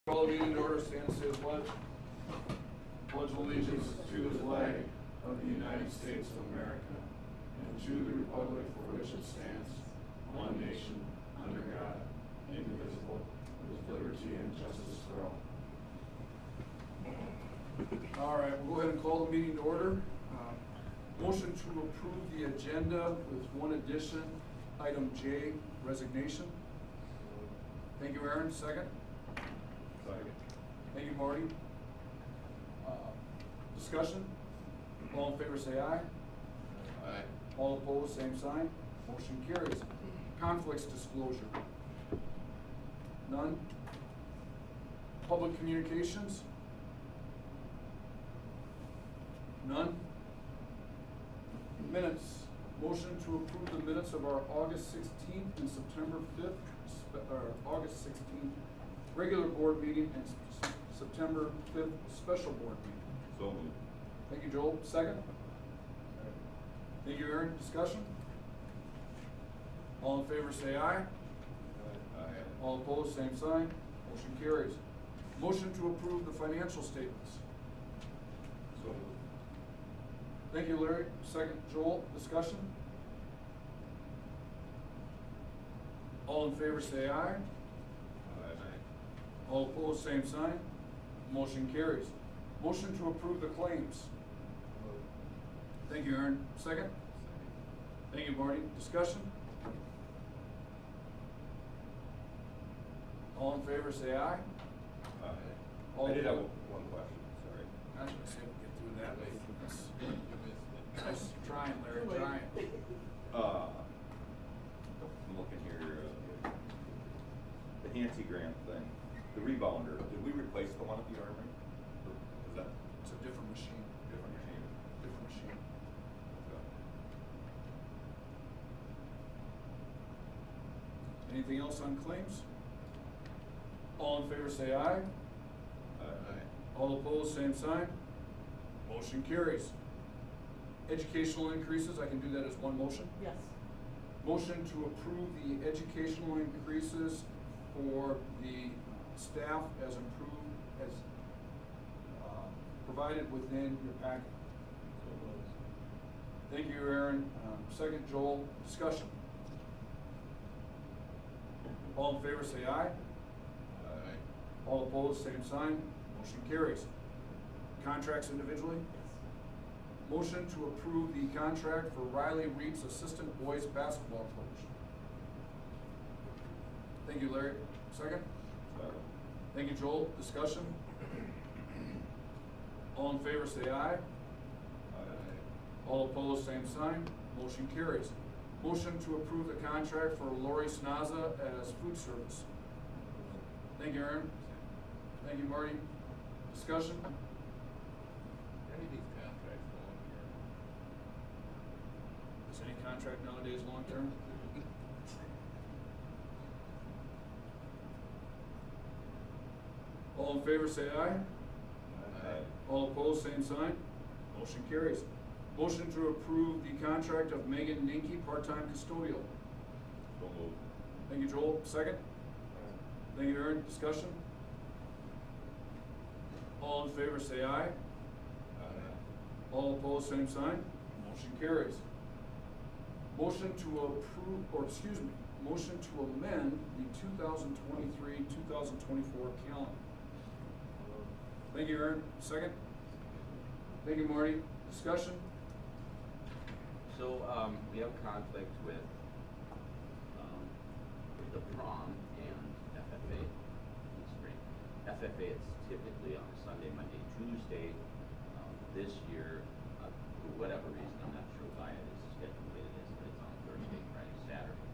Call the meeting to order, stand and say the pledge. Pledge allegiance to the flag of the United States of America and to the republic for which it stands, one nation, under God, indivisible, with liberty and justice for all. All right, we'll go ahead and call the meeting to order. Motion to approve the agenda with one addition, item J, resignation. Thank you, Aaron. Second. Second. Thank you, Marty. Discussion? All in favor say aye. Aye. All opposed, same sign. Motion carries. Conflicts disclosure? None. Public communications? None. Minutes. Motion to approve the minutes of our August 16th and September 5th, August 16th regular board meeting and September 5th special board meeting. So moved. Thank you, Joel. Second? Thank you, Aaron. Discussion? All in favor say aye. Aye. All opposed, same sign. Motion carries. Motion to approve the financial statements. So moved. Thank you, Larry. Second, Joel. Discussion? All in favor say aye. Aye. All opposed, same sign. Motion carries. Motion to approve the claims. Thank you, Aaron. Second? Thank you, Marty. Discussion? All in favor say aye. Aye. All I did have opposed. one question, sorry. I was gonna say we'll get through that later. Nice trying, Larry, trying. I'm looking here, the Hancy grant thing, the rebounder, did we replace the one at the Armory? Or is that It's a different machine, different machine? different machine. Anything else on claims? All in favor say aye. Aye. All opposed, same sign. Motion carries. Educational increases, I can do that as one motion. Yes. Motion to approve the educational increases for the staff as improved, as provided within your packet. So moved. Thank you, Aaron. Second, Joel. Discussion. All in favor say aye. Aye. All opposed, same sign. Motion carries. Contracts individually. Motion to approve the contract for Riley Reed's assistant boys basketball coach. Thank you, Larry. Second. Second. Thank you, Joel. Discussion. All in favor say aye. Aye. All opposed, same sign. Motion carries. Motion to approve the contract for Lori Snaza as food service. Thank you, Aaron. Thank you, Marty. Discussion. Any of these contracts going here? Is any contract nowadays long-term? All in favor say aye. Aye. All opposed, same sign. Motion carries. Motion to approve the contract of Megan Ninke, part-time custodial. So moved. Thank you, Joel. Second. Thank you, Aaron. Discussion. All in favor say aye. Aye. All opposed, same sign. Motion carries. Motion to approve, or excuse me, motion to amend the 2023-2024 calendar. Thank you, Aaron. Second. Thank you, Marty. Discussion. So, we have conflict with the prom and FFA in spring. FFA is typically on Sunday, Monday, Tuesday. This year, for whatever reason, I'm not sure why it is scheduled the way it is, but it's on Thursday, Friday, Saturday,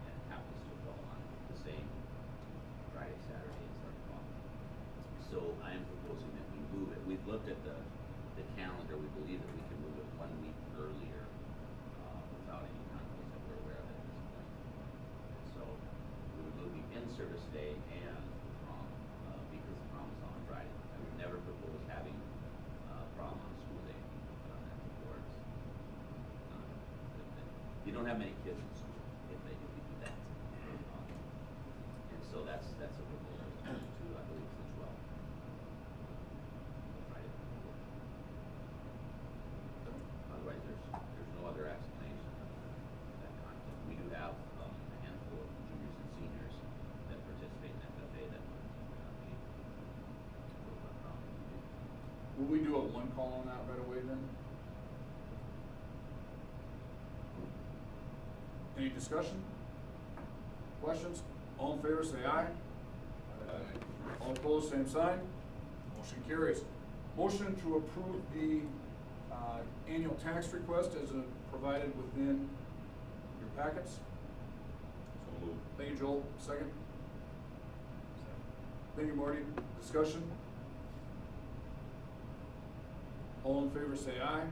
and it happens to fall on the same Friday, Saturday as our prom. So I am proposing that we move it. We've looked at the calendar. We believe that we can move it 1 week earlier without any conflicts that we're aware of at this point. So we would move the in-service day and prom because the prom is on Friday. I would never propose having prom on school day. We've done that before. You don't have many kids in school if you do that. And so that's a proposal to, I believe it's the 12th. Will we do a one call on that right away then? Any discussion? Questions? All in favor, say aye. All opposed, same sign. Motion carries. Motion to approve the annual tax request as provided within your packets. So moved. Thank you, Joel. Second. Thank you, Marty. Discussion? All in favor, say aye.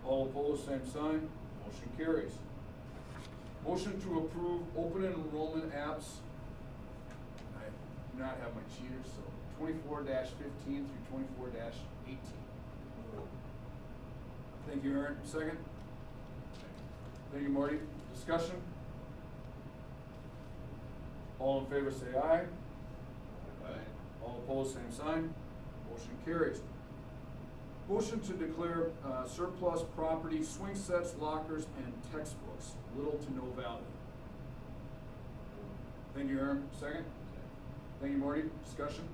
All opposed, same sign. Motion carries. Motion to approve open enrollment apps. I do not have my cheaters, so 24-15 through 24-18. Thank you, Aaron. Second. Thank you, Marty. Discussion? All in favor, say aye. All opposed, same sign. Motion carries. Motion to declare surplus property, swing sets, lockers, and textbooks, little to no value. Thank you, Aaron. Second. Thank you, Marty. Discussion?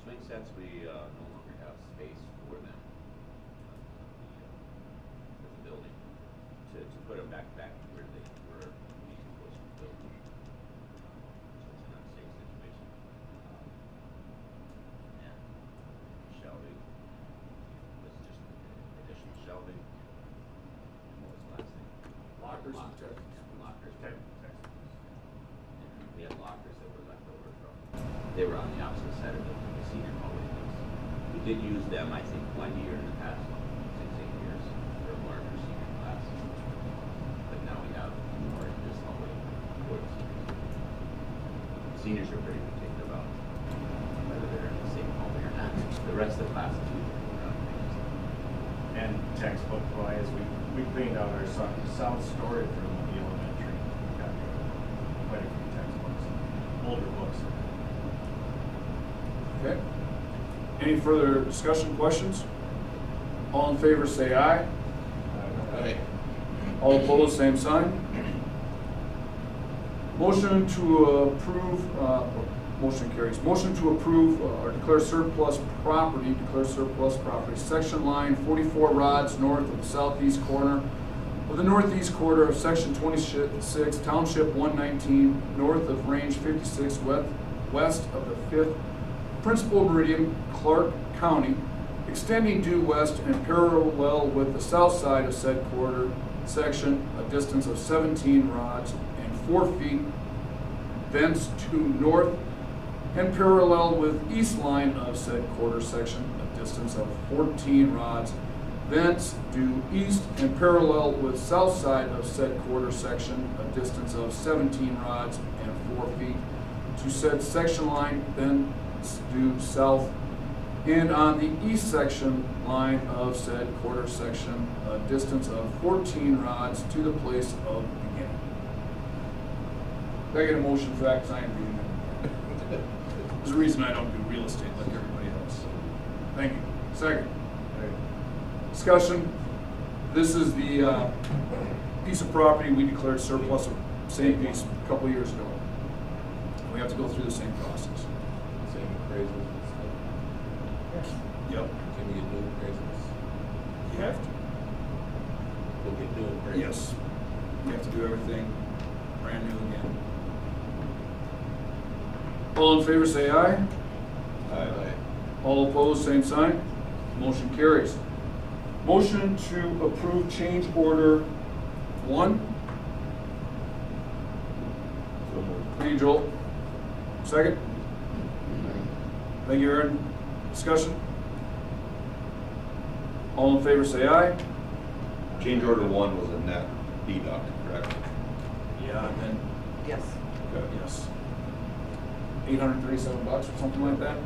Swing sets, we no longer have space for them for the building to put them back to where they were when we was built. So it's an unsafe situation. And shelving was just additional shelving. And what was the last thing? Lockers and textbooks. Yeah, lockers. And we had lockers that were left over from, they were on the opposite side of the senior hallway. We did use them, I think, 1 year in the past 6-8 years for a larger senior class. But now we have more in this hallway for the seniors. Seniors are pretty particular about whether they're in the same hallway or not. The rest of the class is usually around. And textbook wise, we cleaned out our south storage room in the elementary. Got quite a few textbooks, older books. Okay. Any further discussion, questions? All in favor, say aye. All opposed, same sign. Motion to approve, motion carries. Motion to approve or declare surplus property, section line 44 rods north of the southeast corner of the northeast quarter of section 26, township 119, north of range 56, west of the 5th principal meridian, Clark County, extending due west and parallel with the south side of said quarter section, a distance of 17 rods and 4 feet, thence to north and parallel with east line of said quarter section, a distance of 14 rods, thence due east and parallel with south side of said quarter section, a distance of 17 rods and 4 feet, to said section line, then due south, and on the east section line of said quarter section, a distance of 14 rods to the place of beginning. Can I get a motion for that, because I am reading it. There's a reason I don't do real estate like everybody else. Thank you. Second. Discussion. This is the piece of property we declared surplus of same piece a couple years ago. We have to go through the same process. Same appraisals and stuff. Yep. Can we get new appraisals? You have to. We'll get new appraisals? Yes. You have to do everything brand new again. All in favor, say aye. Aye. All opposed, same sign. Motion carries. Motion to approve change order 1. So moved. Thank you, Joel. Second. Thank you, Aaron. Discussion? All in favor, say aye. Change order 1 was a net deduct, correct? Yeah, and then, Yes. Okay. yes. $837 or something like that.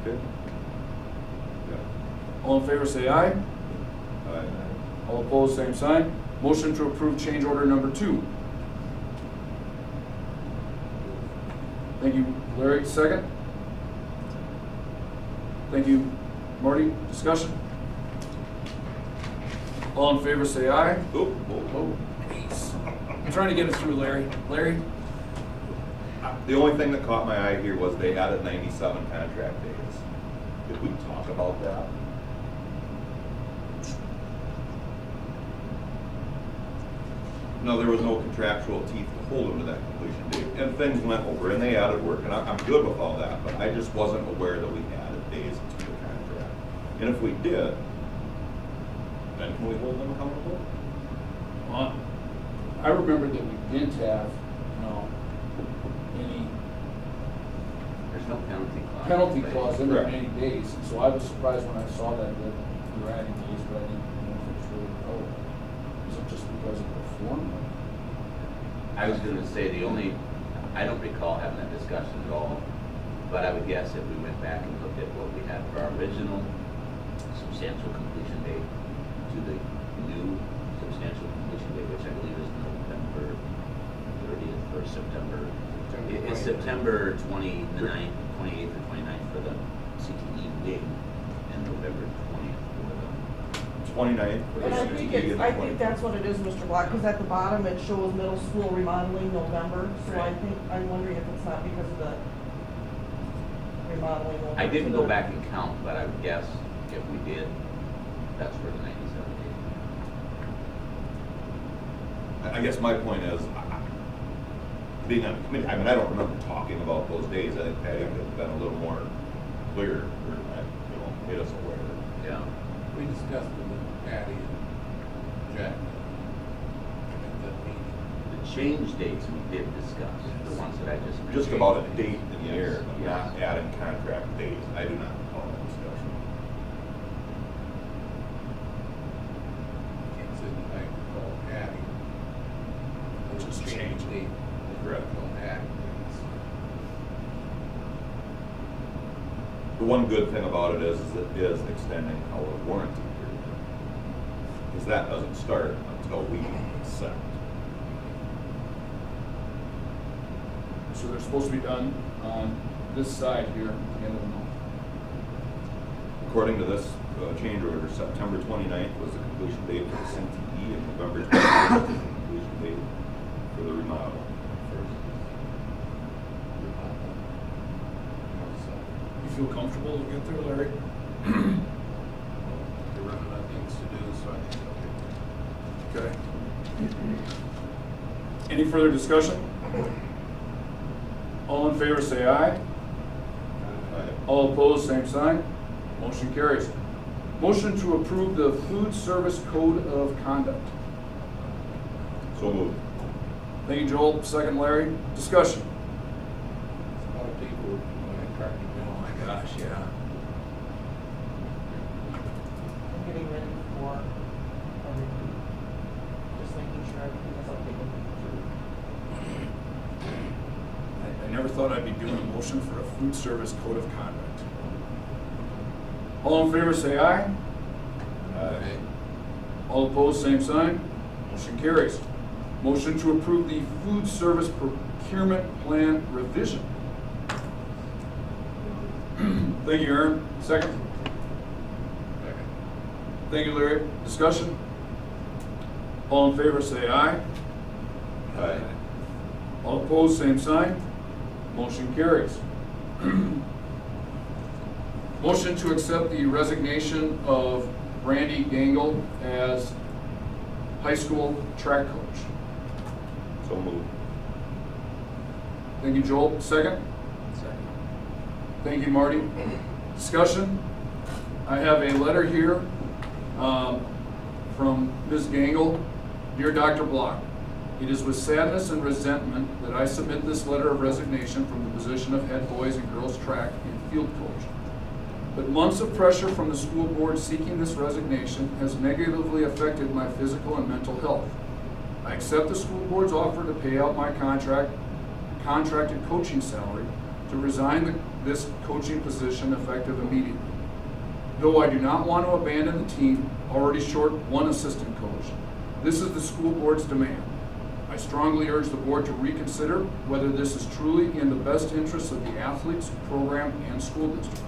Okay. Yeah. All in favor, say aye. Aye. All opposed, same sign. Motion to approve change order number 2. Thank you, Larry. Second. Thank you, Marty. Discussion? All in favor, say aye. Oh, oh, oh. I'm trying to get it through, Larry. Larry? The only thing that caught my eye here was they added 97 contract days. Did we talk about that? No, there was no contractual teeth to hold them to that completion date, and things went over, and they added work, and I'm good with all that, but I just wasn't aware that we added days to the contract. And if we did, then can we hold them accountable? Well, I remember that we didn't have, any There's no penalty clause. penalty clause in there, Correct. 80 days, so I was surprised when I saw that we were adding days, but I didn't know if it's really relevant. Is it just because of the form? I was gonna say, I don't recall having that discussion at all, but I would guess if we went back and looked at what we had for our original substantial completion date to the new substantial completion date, which I believe is November 30th or September. It's September 29th, 28th or 29th for the CTE wing, and November 20th for the 29th for the And I CTE think and the I think 20th. that's what it is, Mr. Black, because at the bottom it shows middle school remodeling November, so Right. I'm wondering if it's not because of the remodeling over. I didn't to go the- back and count, but I would guess if we did, that's where the 97 days. I guess my point is, being on the committee, I mean, I don't remember talking about those days. I think Patty could have been a little more clear, or, made us aware. Yeah. We discussed it with Patty and Jack at that meeting. The change dates we did discuss, the ones that I just mentioned. Just about a date in the Yes, air, but yes. not adding contract days. I do not recall that discussion. Can't sit back and call Patty. Just change. date. Correct. Don't add things. The one good thing about it is it is extending our warranty period. Because that doesn't start until we accept. So they're supposed to be done on this side here at the end of the month. According to this change order, September 29th was the completion date for the CTE, and November 21st was the completion date for the remodel. You feel comfortable to get there, Larry? They're running out of things to do, so I think they'll get Okay. Any further discussion? All in favor say aye. All opposed, same sign. Motion carries. Motion to approve the food service code of conduct. So moved. Thank you, Joel. Second, Larry. Discussion. It's a lot of people when I track them down. Oh my gosh, yeah. I'm getting ready for everything. Just making sure everything is updated. I never thought I'd be doing a motion for a food service code of conduct. All in favor say aye. Aye. All opposed, same sign. Motion carries. Motion to approve the food service procurement plan revision. Thank you, Aaron. Second. Second. Thank you, Larry. Discussion? All in favor say aye. Aye. All opposed, same sign. Motion carries. Motion to accept the resignation of Brandy Gangle as high school track coach. So moved. Thank you, Joel. Second? Second. Thank you, Marty. Discussion? I have a letter here from Ms. Gangle. Dear Dr. Block, it is with sadness and resentment that I submit this letter of resignation from the position of head boys and girls track and field coach. But months of pressure from the school board seeking this resignation has negatively affected my physical and mental health. I accept the school board's offer to pay out my contracted coaching salary to resign this coaching position effective immediately. Though I do not want to abandon the team, already short one assistant coach, this is the school board's demand. I strongly urge the board to reconsider whether this is truly in the best interests of the athletes, program, and school district.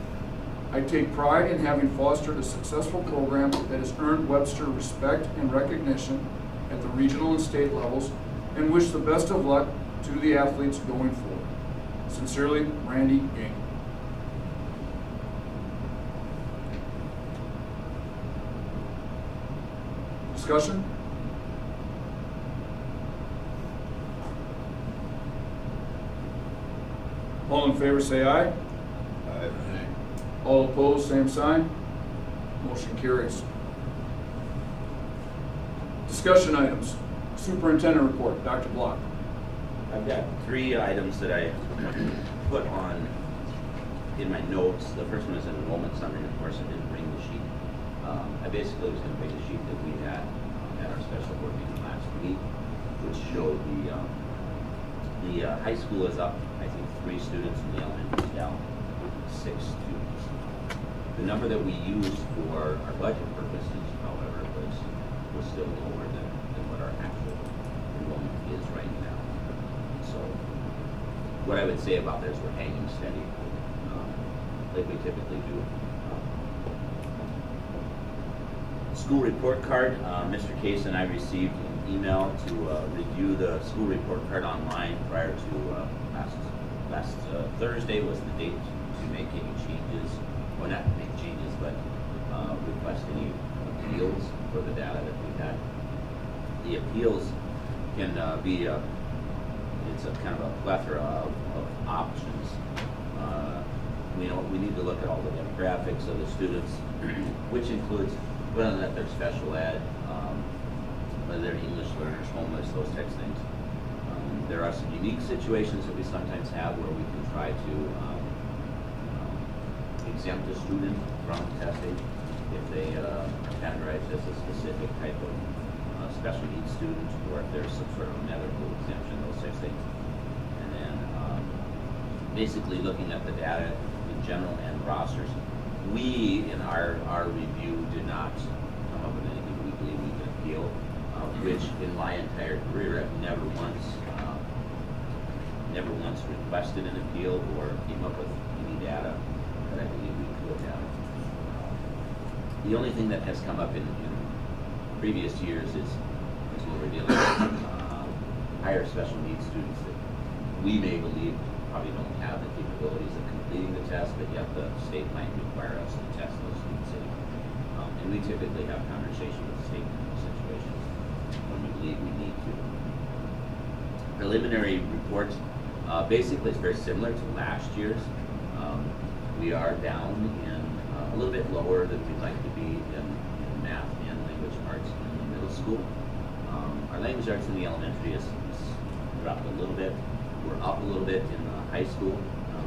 I take pride in having fostered a successful program that has earned Webster respect and recognition at the regional and state levels, and wish the best of luck to the athletes going forward. Sincerely, Randy Gang. Discussion? All in favor say aye. All opposed, same sign. Motion carries. Discussion items. Superintendent report, Dr. Block. I've got 3 items that I put on in my notes. The first one is an enrollment summary, and of course I didn't bring the sheet. I basically was going to bring the sheet that we had at our special board meeting last week, which showed the high school is up, I think, 3 students, and the elementary is down 6 students. The number that we used for our budget purposes, however, was still lower than what our actual enrollment is right now. So what I would say about this, we're hanging steady, like we typically do. School report card, Mr. Case and I received an email to review the school report card online prior to last Thursday was the date to make any changes, or not make changes, but request any appeals for the data that we had. The appeals can be it's a kind of a plethora of options. We need to look at all the demographics of the students, which includes whether or not they're special ed, whether they're English learners, homeless, those types of things. There are some unique situations that we sometimes have where we can try to exempt a student from testing if they are categorized as a specific type of special needs student, or if there's some sort of medical exemption, those types of things. And then basically looking at the data in general and rosters. We, in our review, did not come up with anything we believe we can appeal, which in my entire career I've never once requested an appeal or came up with any data that I believe we could have. The only thing that has come up in previous years is when we're dealing with higher special needs students that we may believe probably don't have the capabilities of completing the test, but yet the state might require us to test those students anyway. And we typically have conversation with the state in those situations when we believe we need to. Preliminary report basically is very similar to last year's. We are down in a little bit lower than we'd like to be in math and language arts in the middle school. Our language arts in the elementary is dropped a little bit. We're up a little bit in the high school.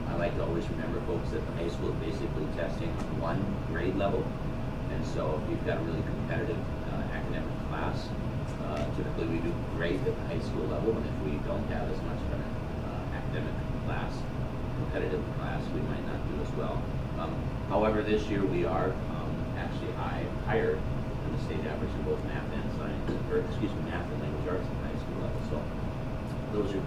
I like to always remember, folks, that the high school is basically testing 1 grade level. And so if you've got a really competitive academic class, typically we do great at the high school level, and if we don't have as much of an academic class, competitive class, we might not do as well. However, this year we are actually higher than the state average in both math and science, or excuse me, math and language arts at the high school level. So those are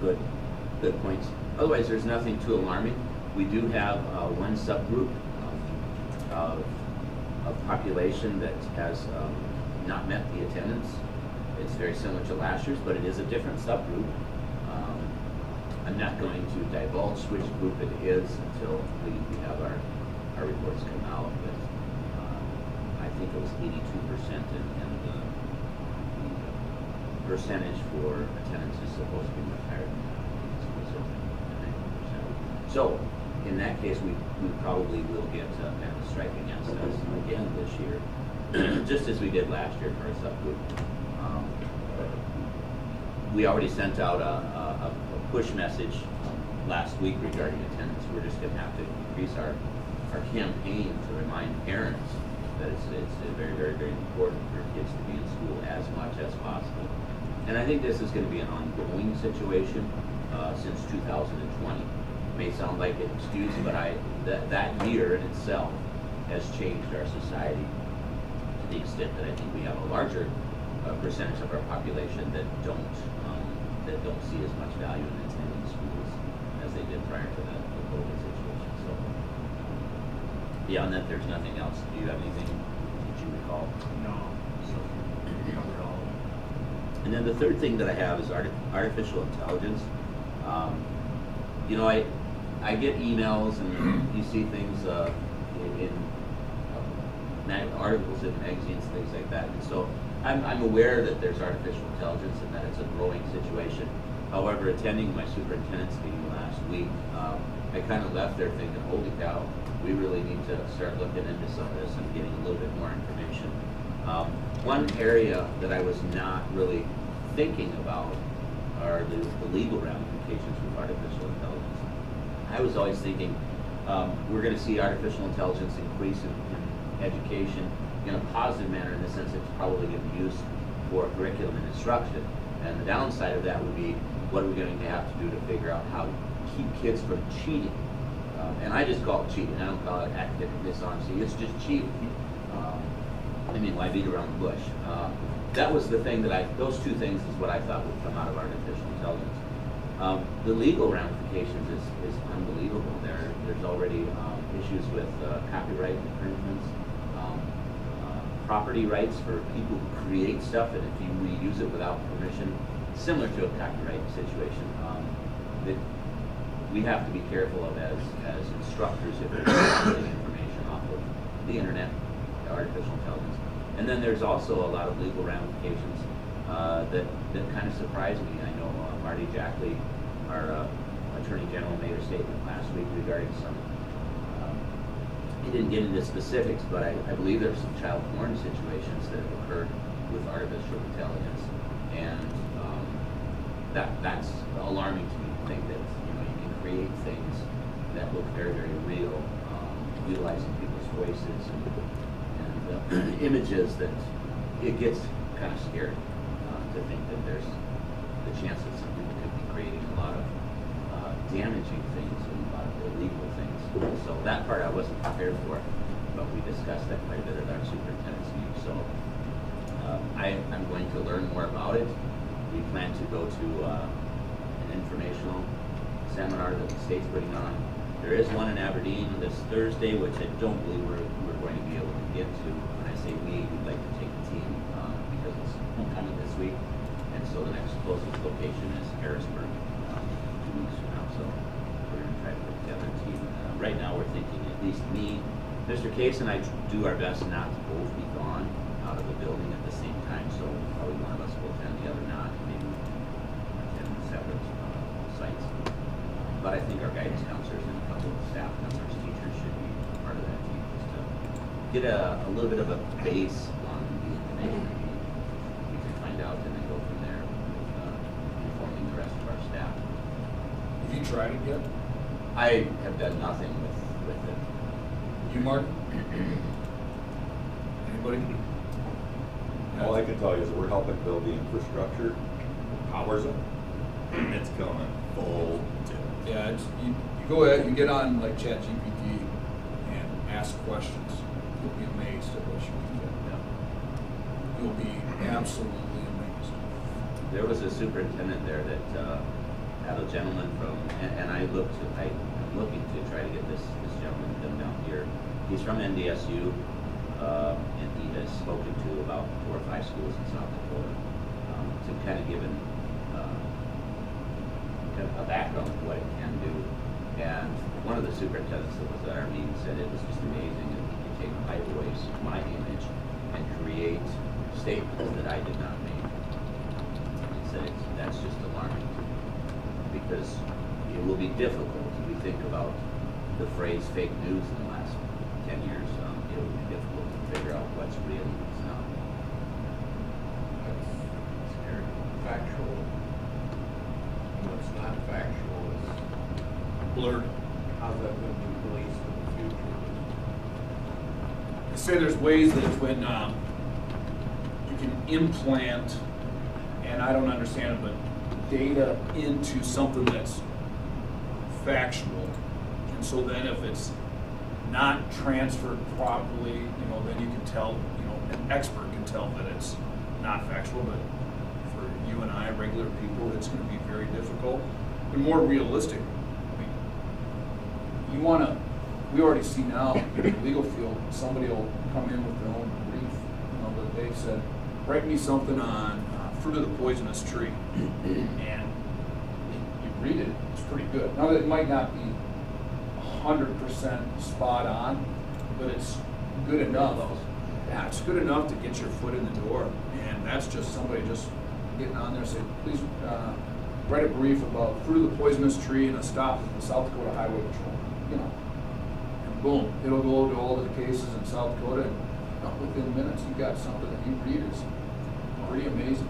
good points. Otherwise, there's nothing too alarming. We do have one subgroup of population that has not met the attendance. It's very similar to last year's, but it is a different subgroup. I'm not going to divulge which group it is until we have our reports come out, but I think it was 82%, and the percentage for attendance is supposed to be much higher than that. It's closer to 90%. So, in that case, we probably will get kind of a strike against us again this year, just as we did last year for a subgroup. We already sent out a push message last week regarding attendance. We're just going to have to increase our campaign to remind parents that it's very, very, very important for kids to be in school as much as possible. And I think this is going to be an ongoing situation since 2020. It may sound like an excuse, but that year in itself has changed our society to the extent that I think we have a larger percentage of our population that don't see as much value in attending schools as they did prior to the COVID situation. So beyond that, there's nothing else. Do you have anything that you recall? No. So we covered all of it. And then the third thing that I have is artificial intelligence. I get emails and you see things in articles in magazines, things like that. And so I'm aware that there's artificial intelligence and that it's a growing situation. However, attending my superintendent's meeting last week, I kind of left there thinking, holy cow, we really need to start looking into some of this and getting a little bit more information. One area that I was not really thinking about are the legal ramifications with artificial intelligence. I was always thinking we're going to see artificial intelligence increase in education in a positive manner, in the sense it's probably going to be used for curriculum and instruction. And the downside of that would be, what are we going to have to do to figure out how to keep kids from cheating? And I just call it cheating. I don't call it academic dishonesty. It's just cheating. I mean, why beat around the bush? That was the thing those two things is what I thought would come out of artificial intelligence. The legal ramifications is unbelievable. There's already issues with copyright infringements, property rights for people who create stuff, and if you reuse it without permission, similar to a copyright situation, that we have to be careful of as instructors if we're getting information off of the internet, artificial intelligence. And then there's also a lot of legal ramifications that kind of surprise me. I know Marty Jackley, our Attorney General, made a statement last week regarding some, he didn't get into specifics, but I believe there's some child porn situations that have occurred with artificial intelligence. And that's alarming to me to think that you can create things that look very, very real, utilizing people's voices and images, that it gets kind of scary to think that there's the chance that some people could be creating a lot of damaging things and a lot of illegal things. So that part I wasn't prepared for, but we discussed that quite a bit at our superintendent's meeting. So I'm going to learn more about it. We plan to go to an informational seminar that the state's putting on. There is one in Aberdeen this Thursday, which I don't believe we're going to be able to get to. When I say we'd like to take the team because it's homecoming this week. And so the next closest location is Harrisburg, 2 weeks from now. So we're going to try to put together a team. Right now we're thinking at least me, Mr. Case, and I do our best not to both be gone out of the building at the same time. So probably one of us will attend, the other not, maybe attend separate sites. But I think our guidance counselors and a couple of staff members, teachers should be part of that team, just to get a little bit of a base on the information we can find out, and then go from there with informing the rest of our staff. Have you tried it yet? I have done nothing with it. You, Mark? Anybody? All I can tell you is we're helping build the infrastructure, powers it, and it's coming full tilt. Yeah, you go ahead, you get on like ChatGPT and ask questions. You'll be amazed at what you can get. Yeah. You'll be absolutely amazed. There was a superintendent there that had a gentleman from, and I'm looking to try to get this gentleman to come down here. He's from NDSU, and he has spoken to about 4 or 5 schools in South Dakota, to kind of give kind of a background of what it can do. And one of the superintendents that was at our meeting said it was just amazing that he could take microwaves, my image, and create statements that I did not make. He said that's just alarming to me, because it will be difficult. If we think about the phrase fake news in the last 10 years, it will be difficult to figure out what's real and what's not. That's scary. Factual. What's not factual is Blurred. how's that going to be policed in the future? I say there's ways that when you can implant, and I don't understand it, but data into something that's factual, and so then if it's not transferred properly, then you can tell, an expert can tell that it's not factual, but for you and I, regular people, it's going to be very difficult and more realistic. I mean, we already see now in the legal field, somebody will come in with their own brief, that they've said, write me something on fruit of the poisonous tree, and you read it, it's pretty good. Now, it might not be 100% spot on, but it's good enough. Yeah, it's good enough to get your foot in the door, and that's just somebody just getting on there and saying, please write a brief about fruit of the poisonous tree and a stop at the South Dakota Highway Patrol, you know. And boom, it'll go to all of the cases in South Dakota, and within minutes you got something that you read is pretty amazing.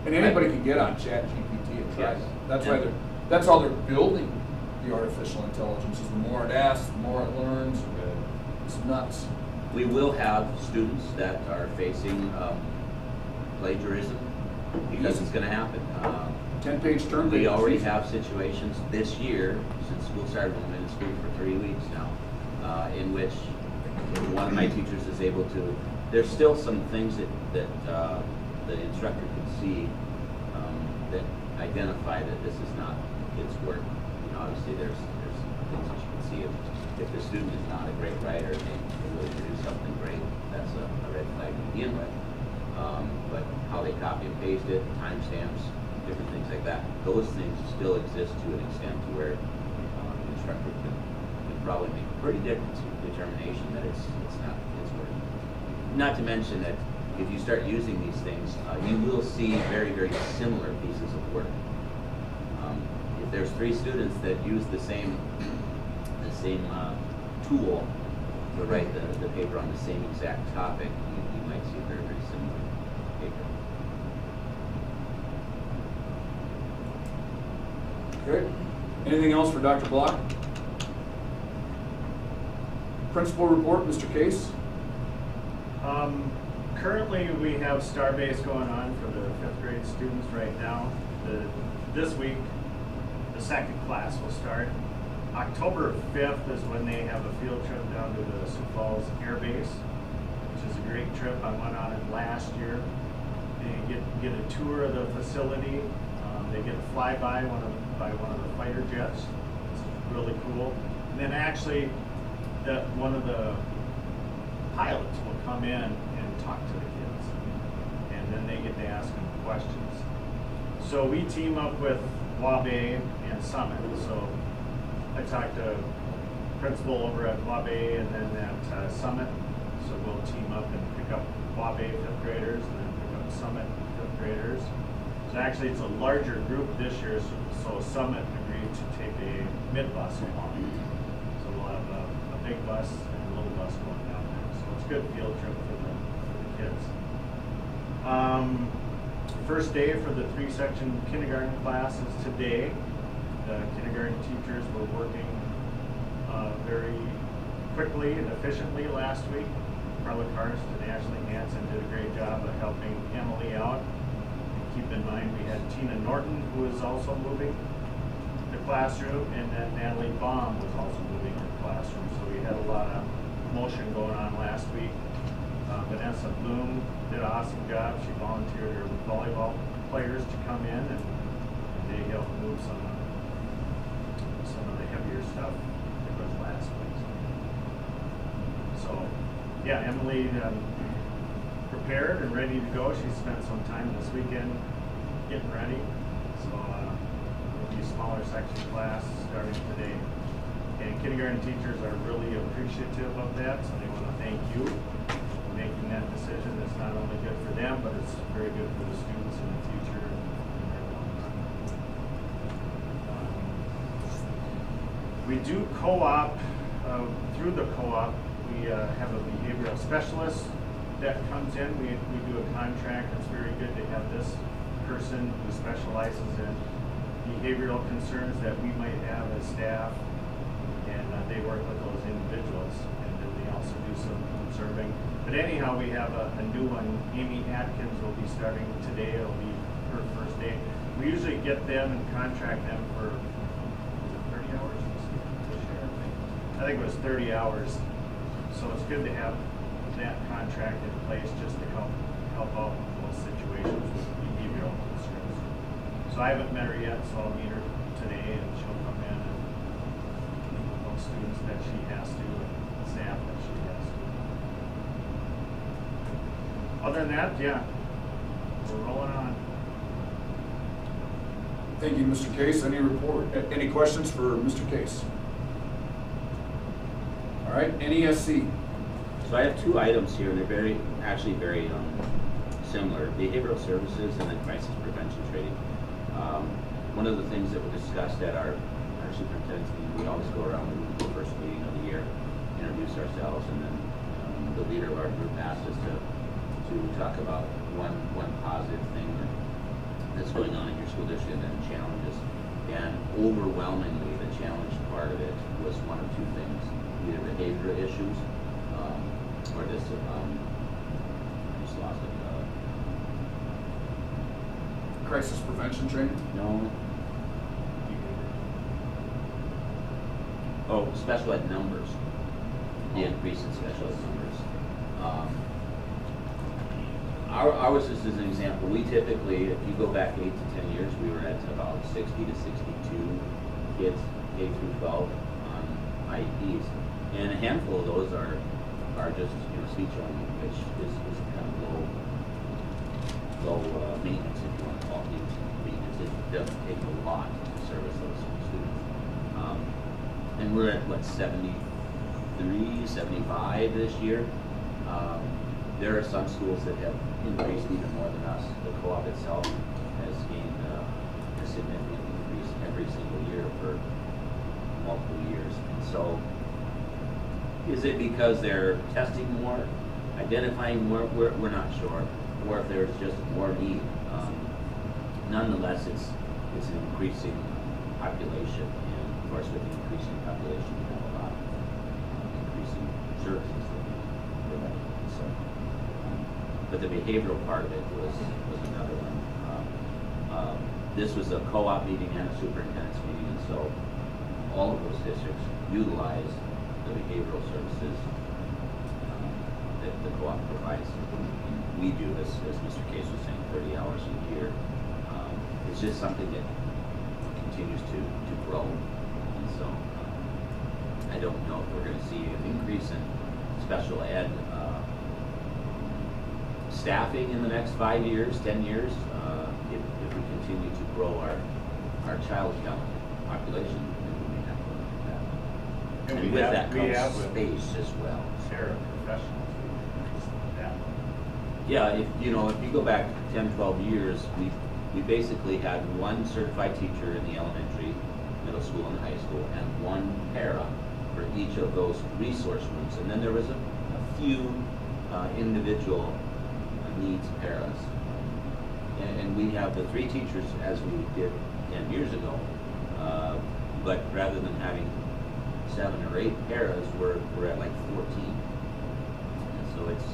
And anybody can get on ChatGPT and try Yes. that. That's how they're building the artificial intelligence. Is the more it asks, the more it learns. It's nuts. We will have students that are facing plagiarism because it's going to happen. 10-page term. We paper. already have situations this year, since school started, we've been in school for 3 weeks now, in which one of my teachers is able to, there's still some things that the instructor can see that identify that this is not its work. You know, obviously there's things that you can see if the student is not a great writer and they really produce something great, that's a red flag to begin with. But how they copy and paste it, timestamps, different things like that, those things still exist to an extent to where the instructor can probably make a pretty determination that it's not its work. Not to mention that if you start using these things, you will see very, very similar pieces of work. If there's 3 students that use the same tool to write the paper on the same exact topic, you might see a very, very similar paper. Okay. Anything else for Dr. Block? Principal report, Mr. Case. Currently, we have Starbase going on for the 5th grade students right now. This week, the 2nd class will start. October 5th is when they have a field trip down to the Sioux Falls Air Base, which is a great trip. I went on it last year. They get a tour of the facility. They get a flyby by one of the fighter jets. It's really cool. And then actually, one of the pilots will come in and talk to the kids, and then they get to ask them questions. So we team up with Waubee and Summit. So I talked to principal over at Waubee and then at Summit. So we'll team up and pick up Waubee 5th graders and then pick up Summit 5th graders. So actually it's a larger group this year, so Summit agreed to take a mid-bus along. So we'll have a big bus and a little bus going down there. So it's a good field trip for the kids. First day for the 3-section kindergarten class is today. The kindergarten teachers were working very quickly and efficiently last week. Carla Karst and Ashley Hansen did a great job of helping Emily out. Keep in mind we had Tina Norton, who is also moving the classroom, and then Natalie Baum was also moving the classroom. So we had a lot of motion going on last week. Vanessa Bloom did an awesome job. She volunteered her volleyball players to come in, and they helped move some of the heavier stuff that was last week. So, yeah, Emily prepared and ready to go. She spent some time this weekend getting ready. So it'll be a smaller section class starting today. And kindergarten teachers are really appreciative of that, so they want to thank you for making that decision. It's not only good for them, but it's very good for the students in the future. We do co-op, through the co-op, we have a behavioral specialist that comes in. We do a contract. It's very good to have this person who specializes in behavioral concerns that we might have as staff, and they work with those individuals, and then they also do some observing. But anyhow, we have a new one. Amy Atkins will be starting today. It'll be her first day. We usually get them and contract them for 30 hours this year, I think it was 30 hours. So it's good to have that contract in place just to help out with those situations with behavioral concerns. So I haven't met her yet, so I'll meet her today, and she'll come in and meet with those students that she has to, and staff that she has to. Other than that, yeah, we're rolling on. Thank you, Mr. Case. Any questions for Mr. Case? All right, NESC. So I have two items here, and they're actually very similar, behavioral services and then crisis prevention training. One of the things that were discussed at our superintendent's meeting, we always go around the first meeting of the year, introduce ourselves, and then the leader of our group asked us to talk about one positive thing that's going on in your school district and then challenges. And overwhelmingly, the challenge part of it was one of two things, either behavioral issues, or this, I just lost it. Crisis prevention training. No. Oh, special ed numbers. The increase in special ed numbers. Ours is an example. We typically, if you go back 8 to 10 years, we were at about 60 to 62 kids, K through 12, on IEPs. And a handful of those are just, speech only, which is kind of low maintenance, if you want to call it maintenance. It doesn't take a lot to service those students. And we're at, 73, 75 this year. There are some schools that have increased even more than us. The co-op itself has gained a significant increase every single year for multiple years. And so, is it because they're testing more, identifying more? We're not sure. Or if there's just more need. Nonetheless, it's an increasing population, and of course, with the increasing population, we have a lot of increasing services that we provide. So, but the behavioral part of it was another one. This was a co-op meeting and a superintendent's meeting, and so all of those districts utilize the behavioral services that the co-op provides. We do, as Mr. Case was saying, 30 hours a year. It's just something that continues to grow. And so I don't know if we're going to see an increase in special ed staffing in the next 5 years, 10 years, if we continue to grow our child count population, then we may have to look at that. And with that comes space as well. Paraprofessionals. Yeah, if you go back 10, 12 years, we basically had one certified teacher in the elementary, middle school, and high school, and one para for each of those resource rooms. And then there was a few individual needs paras. And we have the 3 teachers as we did 10 years ago, but rather than having 7 or 8 paras, we're at like 14. And so it's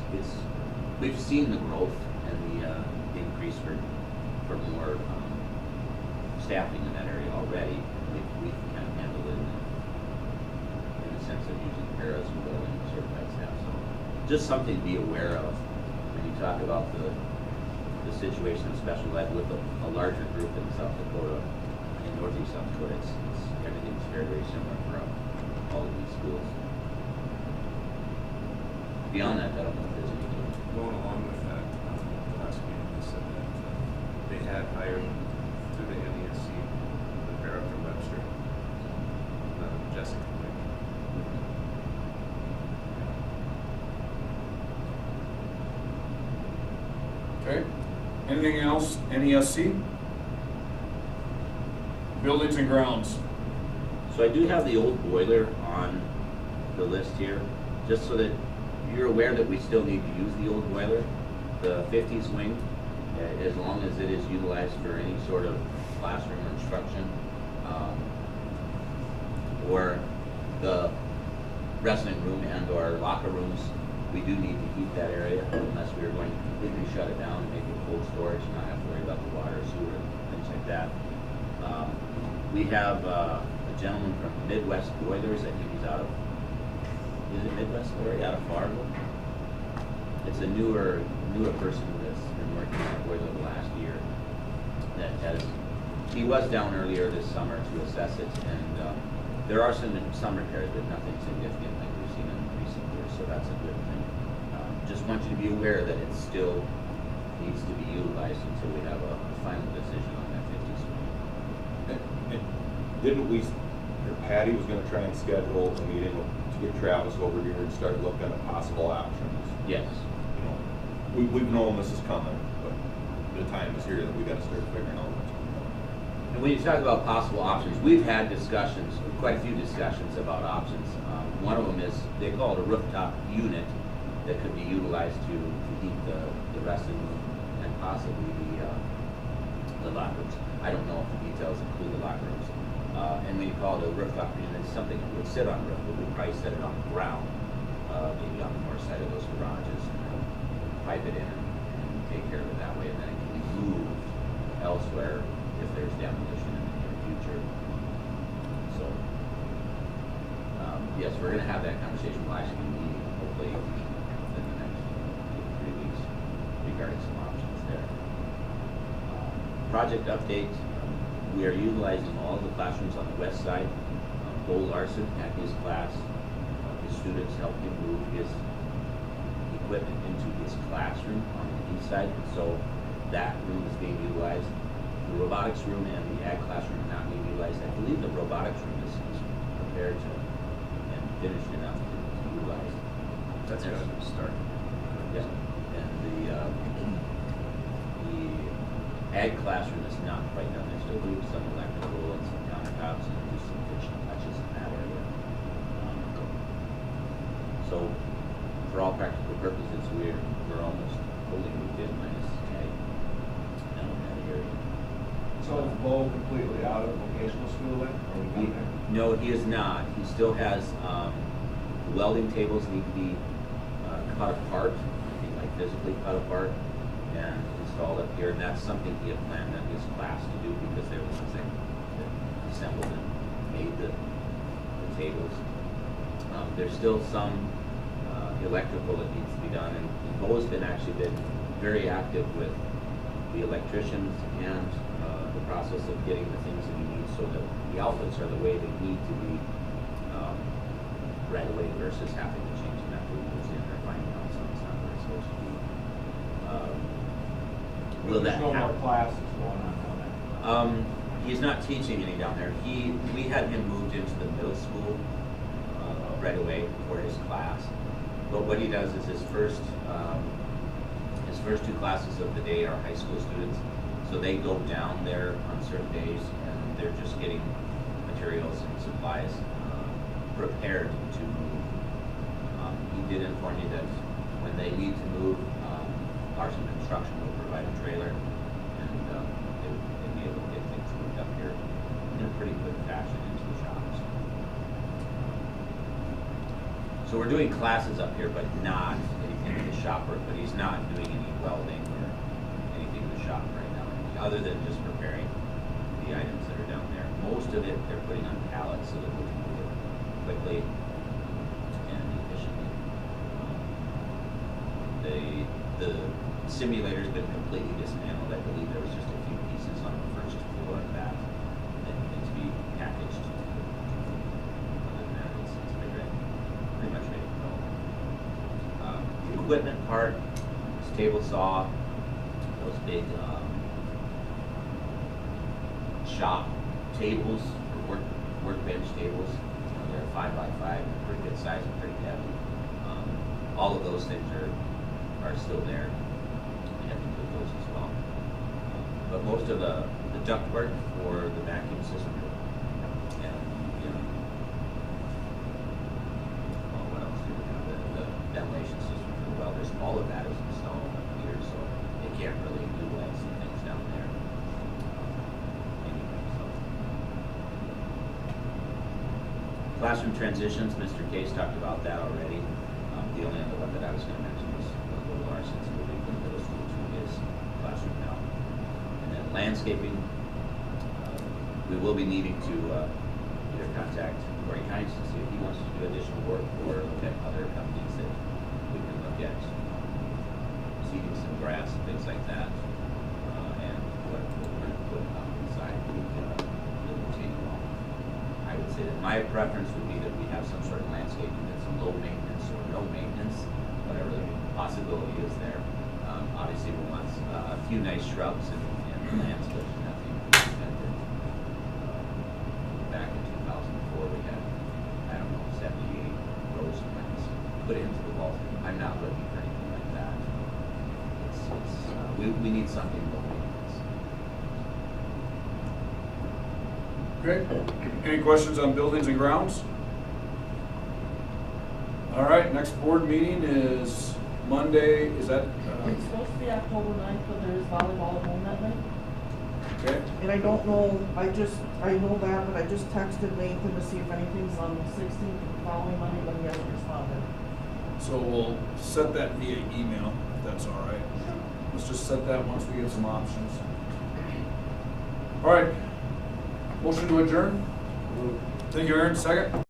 we've seen the growth and the increase for more staffing in that area already. We've kind of handled it in the sense of using paras more than certified staff. So just something to be aware of when you talk about the situation of special ed with a larger group in South Dakota, in northeast South Dakota. Everything's very, very similar for all of these schools. Beyond that, I don't know if there's anything. Going along with that, last meeting, they said that they had hired through the NESC, the para from Webster, Jessica. Okay. Anything else? NESC? Buildings and grounds. So I do have the old boiler on the list here, just so that you're aware that we still need to use the old boiler, the 50s wing, as long as it is utilized for any sort of classroom instruction, or the wrestling room and or locker rooms. We do need to heat that area unless we are going to completely shut it down and make it cold storage and not have to worry about the water, sewer, and things like that. We have a gentleman from Midwest Boilers. I think he's out of, is it Midwest Boilers? Out of Fargo. It's a newer person that's been working on boilers the last year. He was down earlier this summer to assess it, and there are some repairs, but nothing significant like we've seen in recent years, so that's a good thing. Just want you to be aware that it still needs to be utilized until we have a final decision on that 50s. Didn't we, Patty was gonna try and schedule a meeting to get Travis over here and start looking at possible options. Yes. You know, we've known this is coming, but the time is here that we gotta start figuring out what's going on. And when you talk about possible options, we've had discussions, quite a few discussions about options. One of them is, they call it a rooftop unit that could be utilized to heat the wrestling room and possibly the locker rooms. I don't know if the details include the locker rooms. And when you call it a rooftop unit, it's something that would sit on the roof, but we'd probably set it on the ground, maybe on the north side of those garages, and pipe it in and take care of it that way, and then it can be moved elsewhere if there's demolition in the near future. So, yes, we're gonna have that conversation. We'll actually be meeting hopefully within the next 2 to 3 weeks regarding some options there. Project update, we are utilizing all of the classrooms on the west side. Bo Larson at his class, his students helped him move his equipment into his classroom on the east side, so that room is being utilized. The robotics room and the ag classroom are not being utilized. I believe the robotics room is prepared to and finished enough to utilize. That's There's- gotta start. Yeah, and the ag classroom is not quite done. There's still doing some electrical and some countertops and just some finishing touches in that area. So, for all practical purposes, we're almost fully moved in minus ag down in that area. So is Bo completely out of vocational school then? Or we He- got there? No, he is not. He still has, the welding tables need to be cut apart, I think like physically cut apart and installed up here. And that's something he had planned on his class to do because they were the ones that assembled and made the tables. There's still some electrical that needs to be done, and Bo's actually been very active with the electricians and the process of getting the things that he needs so that the outlets are the way they need to be right away versus having to change them after he moves in or finding out something's not where it's supposed to be. Will that There's no more happen? classes going on down there? He's not teaching any down there. We had him moved into the middle school right away for his class. But what he does is his first 2 classes of the day are high school students. So they go down there on certain days and they're just getting materials and supplies prepared to move. He did inform me that when they need to move, Larson Construction will provide a trailer and they'd be able to get things moved up here in a pretty quick fashion into the shops. So we're doing classes up here, but not anything in the shop work, but he's not doing any welding or anything in the shop right now, other than just preparing the items that are down there. Most of it they're putting on pallets so that we can move it quickly and efficiently. The simulator's been completely dismantled. I believe there was just a few pieces on the first floor of that needed to be packaged. Other than that, it's pretty much ready to go. The equipment part, this table saw, those big shop tables or workbench tables. They're 5x5, they're pretty good size and pretty heavy. All of those things are still there. We have to put those as well. But most of the ductwork for the vacuum system and what else do we have? The ventilation system for the welders, all of that is installed up here, so they can't really utilize some things down there. Anyway, so. Classroom transitions, Mr. Case talked about that already. The only other one that I was going to mention was Will Larson's moving from middle school to his classroom now. And then landscaping, we will be needing to either contact Corey Hines to see if he wants to do additional work or look at other companies that we can look at seeding some grass and things like that. And what we're going to put on the side that will take along. I would say that my preference would be that we have some sort of landscaping that's low maintenance or no maintenance, whatever the possibility is there. Obviously, we want a few nice shrubs and plants, but nothing we invented back in 2004 with put it into the vault. I'm not looking for anything like that. We need something low maintenance. Okay, any questions on buildings and grounds? All right, next board meeting is Monday, is that, It's supposed to be October 9th, but there's volleyball at home that night. okay? And I don't know, I know that, but I just texted Nathan to see if anything's on the 16th following Monday, but he hasn't responded. So we'll set that via email, if that's all right. Let's just set that once we get some options. All right, motion to adjourn? Thank you, Aaron, second?